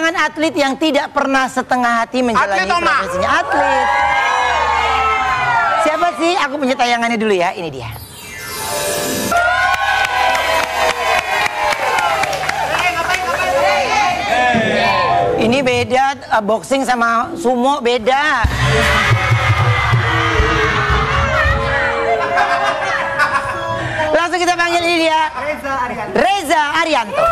Pasangan atlet yang tidak pernah setengah hati menjalani profesinya. Atlet. Siapa sih? Aku punya tayangannya dulu ya. Ini dia. Ini beda, boxing sama sumo beda. Langsung kita panggil ini dia. Reza Arianto.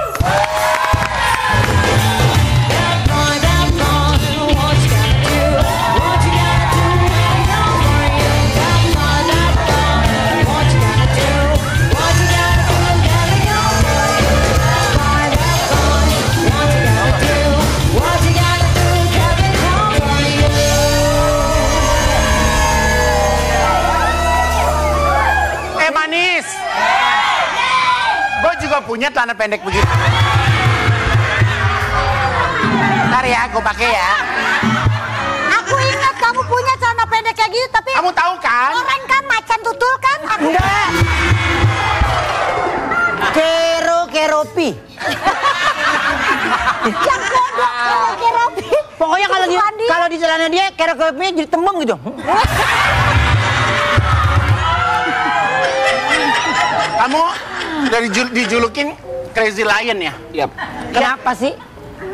Punya celana pendek begitu. Ntar ya, aku pakai ya. Aku ingat kamu punya celana pendek kayak gitu, tapi kamu tahu kan? Orang kan macan tutul kan? Enggak. Keropi. Yang kodok keropi. Pokoknya kalau di celana dia keropinya jadi tembem gitu. Kamu dari dijulukin Crazy Lion ya? Yap. Kenapa sih?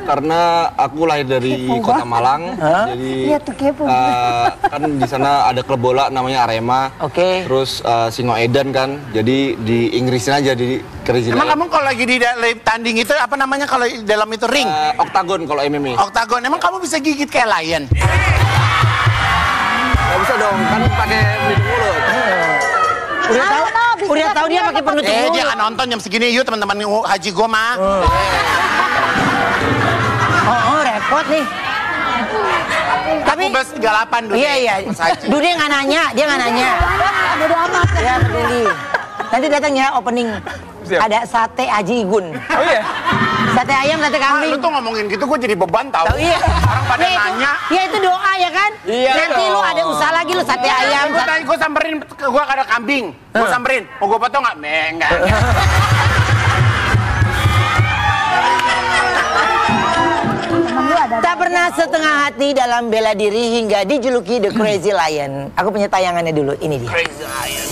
Karena aku lahir dari Kota Malang, jadi kan di sana ada klub bola namanya Arema. Oke. Terus Singoedan kan, jadi di Inggrisnya aja di Crazy Lion. Emang kamu kalau lagi di tanding itu apa namanya kalau dalam itu ring? Oktagon kalau MMA. Oktagon. Emang kamu bisa gigit kayak lion? Gak bisa dong, kan pakai pelindung mulut. Udah tahu dia pakai penutup mulut. Dia akan nonton jam segini, yuk teman-teman Haji Goma. Oh, repot nih. Tapi Bus 38 dulu. Iya. Dulu dia nggak nanya. Bodo amat. Ya peduli. Nanti datang ya opening. Siap. Ada sate Haji Igun. Oh iya. Sate ayam, sate kambing. Lu tuh ngomongin gitu gue jadi beban tau. Iya. Orang pada nanya. Ya itu doa ya kan? Iya. Nanti lu ada usaha lagi lu sate ayam. Gue samperin, gue ada kambing. Gue samperin. Mau gue potong nggak? Enggak. Tak pernah setengah hati dalam bela diri hingga dijuluki The Crazy Lion. Aku punya tayangannya dulu. Ini dia. Crazy Lion.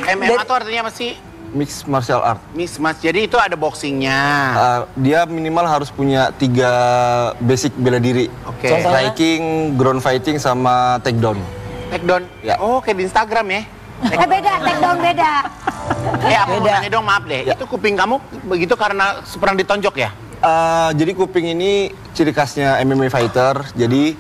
MMA itu artinya apa sih? Mixed martial art. Mixed match. Jadi itu ada boxingnya. Dia minimal harus punya 3 basic bela diri. Oke. Striking, ground fighting, sama takedown. Takedown? Ya. Oh, kayak di Instagram ya? Beda, takedown beda. Aku nanya dong, maaf deh. Ya. Itu kuping kamu begitu karena pernah ditonjok ya? Jadi kuping ini ciri khasnya MMA fighter. Jadi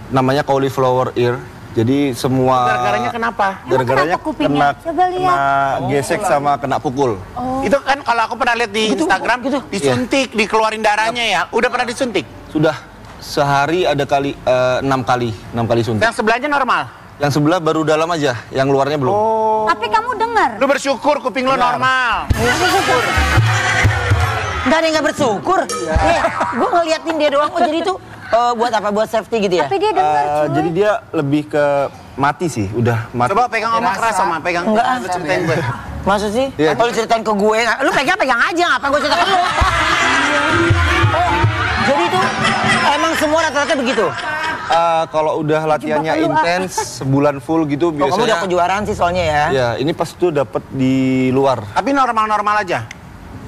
namanya cauliflower ear. Jadi semua... Gara-garanya kenapa? Gara-garanya Kupingnya? Coba lihat. kena gesek sama kena pukul. Itu kan kalau aku pernah lihat di Instagram, disuntik, dikeluarin darahnya ya. Udah pernah disuntik? Sudah sehari ada 6 kali suntik. Yang sebelahnya normal? Yang sebelah baru dalam aja, yang luarnya belum. Tapi kamu dengar. Lu bersyukur kuping lu normal. Nggak ada yang nggak bersyukur. Gue ngeliatin dia doang. Oh jadi itu buat apa? Buat safety gitu ya? Tapi dia dengar. Jadi dia lebih ke mati sih, udah mati. Coba pegang omak keras sama pegang. Enggak. Lu ceritain gue. Maksud sih? Iya. Kalau ceritain ke gue, lu pegang aja. Ngapain gue cerita ke lu? Jadi itu emang semua rata-rata begitu? Kalau udah latihannya intens, sebulan full gitu biasanya. Kamu udah kejuaraan sih soalnya ya? Ya, ini pas tuh dapet di luar. Tapi normal-normal aja?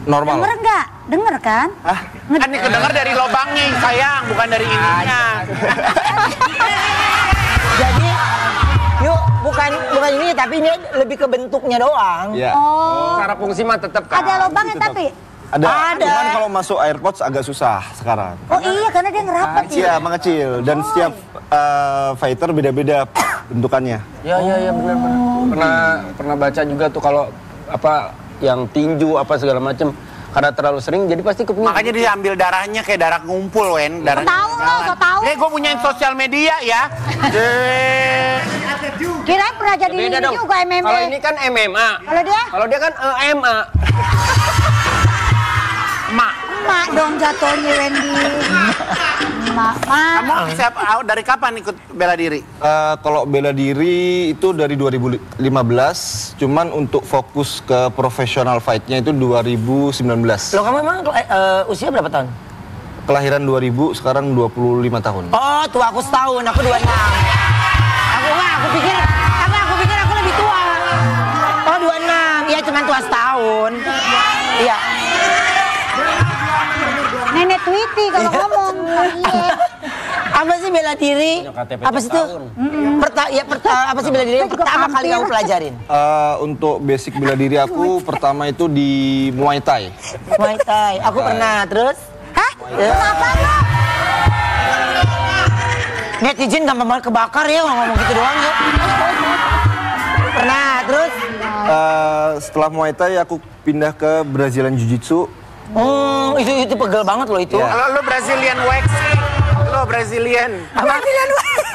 Normal. Denger nggak? Denger kan? Kan ini kedenger dari lobangnya sayang, bukan dari ininya. Jadi, yuk bukan ini tapi ini lebih ke bentuknya doang. Ya. Oh. Secara fungsi mah tetap kan. Ada lubangnya tapi? Ada. Cuman kalau masuk AirPods agak susah sekarang. Oh iya, karena dia ngerapat ya? Iya, mengecil. Dan setiap fighter beda-beda bentukannya. Iya benar. Pernah baca juga tuh kalau apa yang tinju apa segala macam karena terlalu sering jadi pasti kupingnya. Makanya dia ambil darahnya kayak darah ngumpul, Wen. Darahnya Tahu lo, so tahu. Gue punyain sosial media ya. Kirain pernah jadi Beda ini dong. juga MMA. Kalau ini kan MMA. Kalau dia kan EMA. Mak. emak dong jatuhnya Wendy. Kamu dari kapan ikut bela diri? Kalau bela diri itu dari 2015, cuman untuk fokus ke profesional fight-nya itu 2019. Loh kamu emang usia berapa tahun? Kelahiran 2000, sekarang 25 tahun. Oh, tua aku setahun, aku 26. Aku pikir aku lebih tua. Oh, 26. Iya, cuma tua setahun. Iya. Nenek Tweety kalau ngomong. Iya. Apa sih bela diri? Apa sih itu? Apa sih bela diri yang pertama kali kamu pelajarin? Untuk basic bela diri aku pertama itu di Muay Thai. Muay Thai. Aku pernah, terus? Hah? Kenapa lo? Netizen gampang banget kebakar ya ngomong gitu doang ya. Pernah, terus? Setelah Muay Thai aku pindah ke Brazilian Jiu-Jitsu. Itu pegel banget loh itu. Ya. Kalau lo Brazilian waxing, lo Brazilian. Brazilian waxing.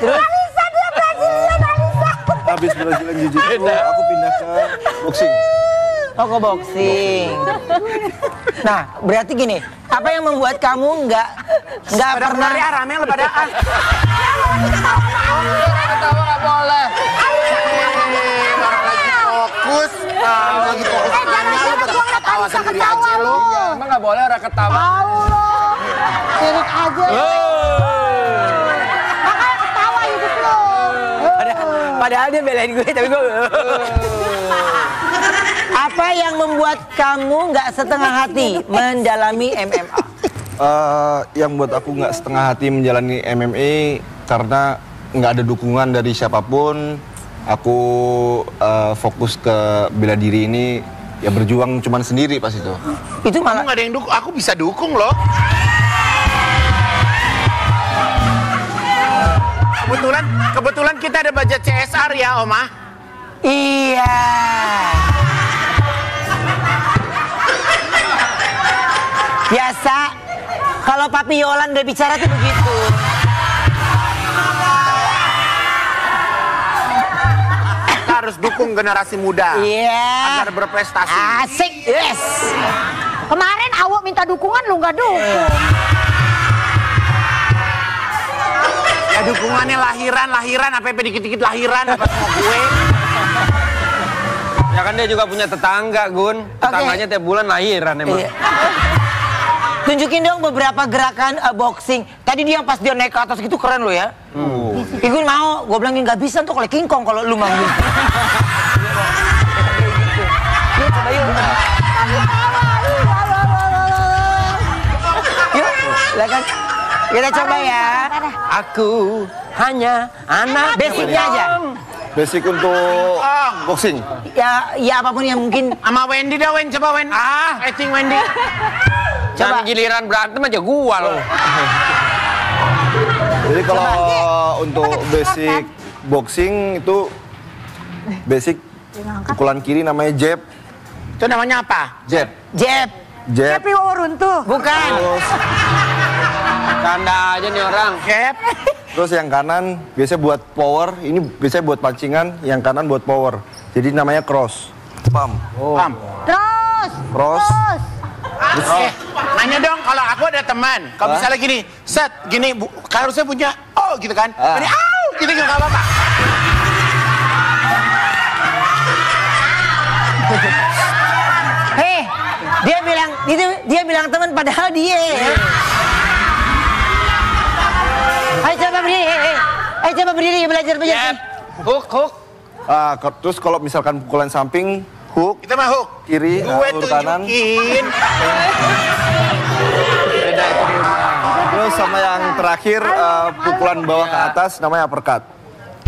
Terus? Alisa dia Brazilian, Alisa. Habis Brazilian Jiu-Jitsu aku pindah ke boxing. Oh, ke boxing. Nah, berarti gini, apa yang membuat kamu nggak pernah rame lo pada Ketawa nggak boleh. orang lagi fokus nanya lo pada ketawa sendiri aja lo. Emang nggak boleh orang ketawa. Tahu lo. Sirik aja. Makanya ketawa hidup lo. Padahal dia belain gue, tapi gue. Apa yang membuat kamu nggak setengah hati mendalami MMA? Yang buat aku nggak setengah hati menjalani MMA karena nggak ada dukungan dari siapapun. Aku fokus ke bela diri ini, ya berjuang cuman sendiri pas itu. Itu Kamu malah nggak ada yang dukung, aku bisa dukung loh. Kebetulan kita ada budget CSR ya, Oma. iya. Biasa kalau Papi Yolan udah bicara tuh begitu. Kita harus dukung generasi muda Iya. agar berprestasi. Asik, yes. Kemarin Awok minta dukungan lu nggak dukung. Ya dukungannya lahiran, apa dikit-dikit lahiran, apa sama gue. Ya kan dia juga punya tetangga, Gun. Tetangganya tiap bulan lahiran emang. Iya. Tunjukin dong beberapa gerakan boxing. Tadi dia pas dia naik ke atas gitu keren lo ya. Gue mau, gue bilangin nggak bisa tuh kalau King Kong kalau lu manggil. Yuk coba yuk. Yuk, silakan. Kita coba ya. Aku hanya anak Basicnya aja. Basic untuk boxing. Ya apapun yang mungkin. Sama Wendy dah, coba Wendy. I think Wendy. Coba giliran berantem aja gua loh. Jadi kalau untuk basic boxing itu basic pukulan kiri namanya jab. Itu namanya apa? Jab. Jab. Jab. Tapi runtuh. Bukan. Terus, Canda aja nih orang. Jab. terus yang kanan biasanya buat power. Ini biasanya buat pancingan. Yang kanan buat power. Jadi namanya cross. Pump. Pam. Terus. Cross. Nanya dong, kalau aku ada teman, kalau misalnya gini, set, gini, harusnya punya, oh gitu kan, ini, gitu nggak apa-apa. Hei, dia bilang teman padahal dia. Ayo coba berdiri, ayo coba berdiri belajar. Hook. Terus kalau misalkan pukulan samping, hook. Kita mah hook. Kiri, Gue ulur kanan. tunjukin. Terus sama yang terakhir pukulan bawah ke atas namanya uppercut.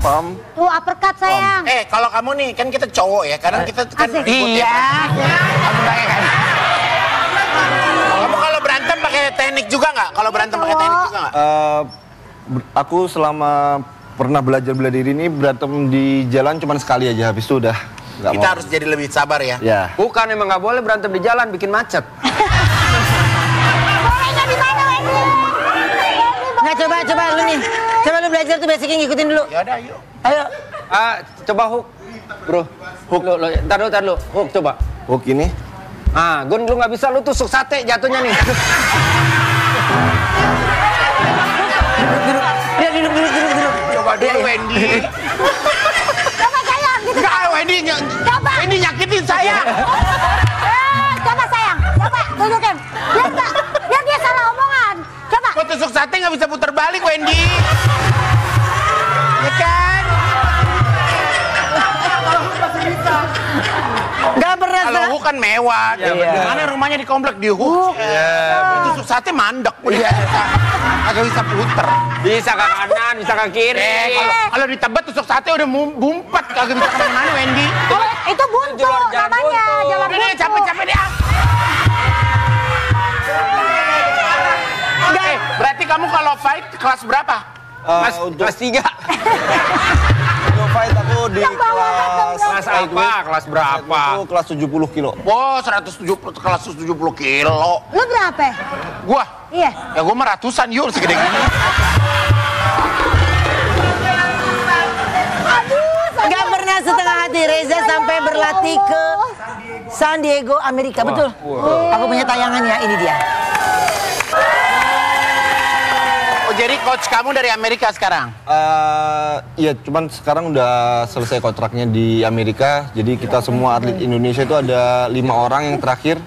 Pump. Tuh uppercut sayang. Kalau kamu nih, kan kita cowok ya, kadang kita kan Asik. ribut ya. Kamu bayangkan. Kamu kalau berantem pakai teknik juga nggak? Kalau berantem pakai teknik juga nggak? Aku selama pernah belajar bela diri ini berantem di jalan cuma sekali aja, habis itu udah nggak Kita mau. harus jadi lebih sabar ya. Ya. Bukan, emang nggak boleh berantem di jalan, bikin macet. Bolehnya di mana Wendy? Nggak coba lu nih. Coba lu belajar tuh basicnya ngikutin dulu. Ya udah, yuk. Ayo. Coba hook, bro. Hook lo, tar dulu. Hook coba. Hook ini. Ah, Gun, lu nggak bisa, lu tusuk sate jatuhnya nih. Duduk. Coba dulu Wendy. Coba sayang, gitu. Enggak, Wendy. Coba. Wendy nyakitin saya. Coba sayang, coba tunjukin. Biar dia salah omongan. Coba. Kok tusuk sate nggak bisa putar balik, Wendy? Ya kan? Gak pernah Kalau Hu kan mewah. Mana rumahnya di komplek di Hu? Tusuk sate mandek. Agak bisa puter. Bisa ke kanan, bisa ke kiri. Kalau di Tebet tusuk sate udah bumpat. Kagak bisa kemana-mana, Wendy. Oh, itu buntu jalan namanya, buntu. jalan Udah deh, buntu. capek-capek deh. Berarti kamu kalau fight kelas berapa? Kelas 3. Untuk fight aku di Kelas apa? Kelas berapa? itu kelas 70 kilo. Wow, 170 kilo. Lu berapa? Gua? Iya. Ya gua mah ratusan yuk segede gini. Gak pernah setengah hati Reza sampai berlatih ke San Diego, Amerika. Betul. Aku punya tayangannya, ini dia. Oh, jadi coach kamu dari Amerika sekarang? Iya, cuman sekarang udah selesai kontraknya di Amerika. Jadi kita semua atlet Indonesia itu ada 5 orang yang terakhir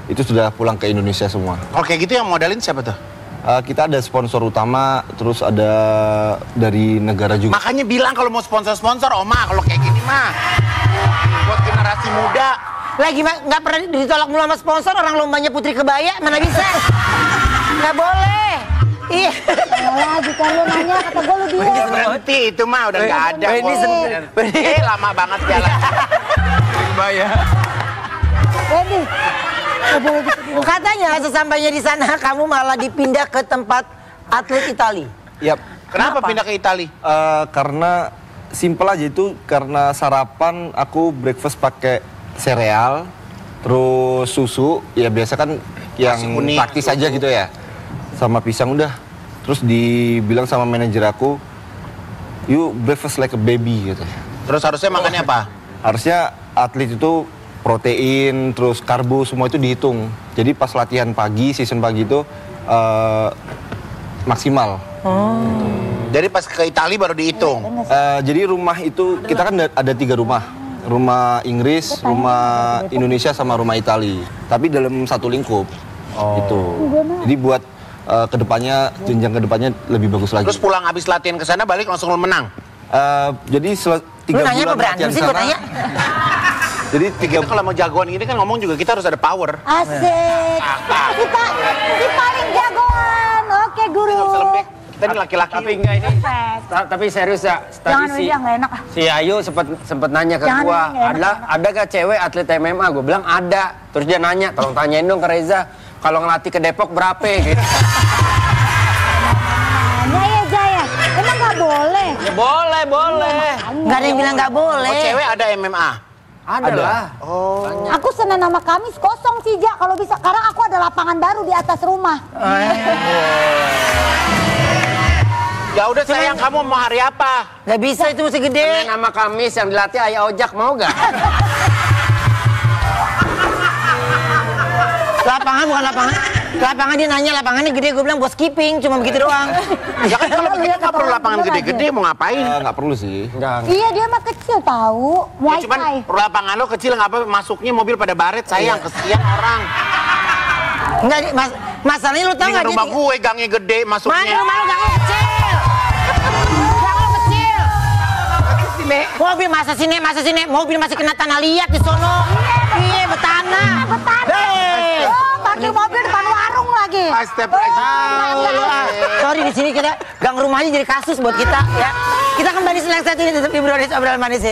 itu sudah pulang ke Indonesia semua. Kalau kayak gitu yang modalin siapa tuh? Kita ada sponsor utama, terus ada dari negara juga. Makanya bilang kalau mau sponsor-sponsor, Oma, kalau kayak gini mah buat generasi muda. Lagi nggak pernah ditolak mulu sama sponsor, orang lombanya Putri Kebaya, mana bisa? Nggak boleh. Iya. Lagi kan lu nanya, kata gue lu dia. Berhenti itu mah udah nggak ada. Wendy kok. Lama banget jalan. Wendy. Katanya sesampainya di sana kamu malah dipindah ke tempat atlet Itali. Yap. Kenapa pindah ke Itali? Karena simpel aja itu, karena sarapan aku breakfast pakai sereal, terus susu, ya biasa kan yang Nasi kuning, praktis aja gitu ya, sama pisang udah. Terus dibilang sama manajer aku, you breakfast like a baby gitu. Terus harusnya makannya apa? Harusnya atlet itu protein, terus karbo, semua itu dihitung. Jadi pas latihan pagi, season pagi itu maksimal. Jadi pas ke Itali baru dihitung. Jadi rumah itu, kita kan ada 3 rumah. Rumah Inggris, rumah Indonesia, sama rumah Itali. Tapi dalam satu lingkup. Itu. Jadi buat kedepannya, jenjang kedepannya lebih bagus lagi. Terus pulang habis latihan ke sana balik langsung menang. Jadi 3 Lu nanya apa bulan berantem latihan sih, gua sana. tanya? Jadi Kita kalau mau jagoan gini kan ngomong juga kita harus ada power. Asik. Si paling jagoan. Oke, guru. Nggak bisa lembek. Kita ini laki-laki. Tapi enggak ini. Tapi serius ya, Jangan tadi dia nggak enak. si Ayu sempet nanya ke Jangan, gua, nggak enak. ada gak cewek atlet MMA? Gua bilang ada. Terus dia nanya, tolong tanyain dong ke Reza, kalau ngelatih ke Depok berapa gitu. Nanya ya Jaya. Emang nggak boleh. Ya boleh. Nggak ada yang bilang nggak boleh. Oh, cewek ada MMA. Ada lah. Aku Senin sama Kamis kosong sih Ja. Kalau bisa, sekarang aku ada lapangan baru di atas rumah. Ya udah sayang, kamu mau hari apa? Nggak bisa, itu mesti gede. Senin sama Kamis yang dilatih Ayah Ojak, mau gak? Lapangan bukan lapangan. Lapangan dia nanya lapangannya gede, gue bilang buat skipping, cuma begitu doang. Ya kan kalau begitu nggak perlu lapangan gede-gede, mau ngapain? nggak perlu sih. Enggak. Iya dia mah kecil tahu. Ya, cuman Wi-Fi. lapangan lo kecil nggak apa, masuknya mobil pada baret, sayang, kesian orang. Enggak, masalahnya lu tau Ini nggak? rumah gue gangnya gede masuknya. Mana rumah lu gak kecil? Gak lu kecil. Mobil masa sini, mobil masih kena tanah liat di sono. Iya, betanah. Hei. Oh, parkir mobil depan warung lagi. Sorry, di sini kita gang rumahnya jadi kasus buat kita ya. Kita kembali selang satu ini tetap di Obrolan Manis.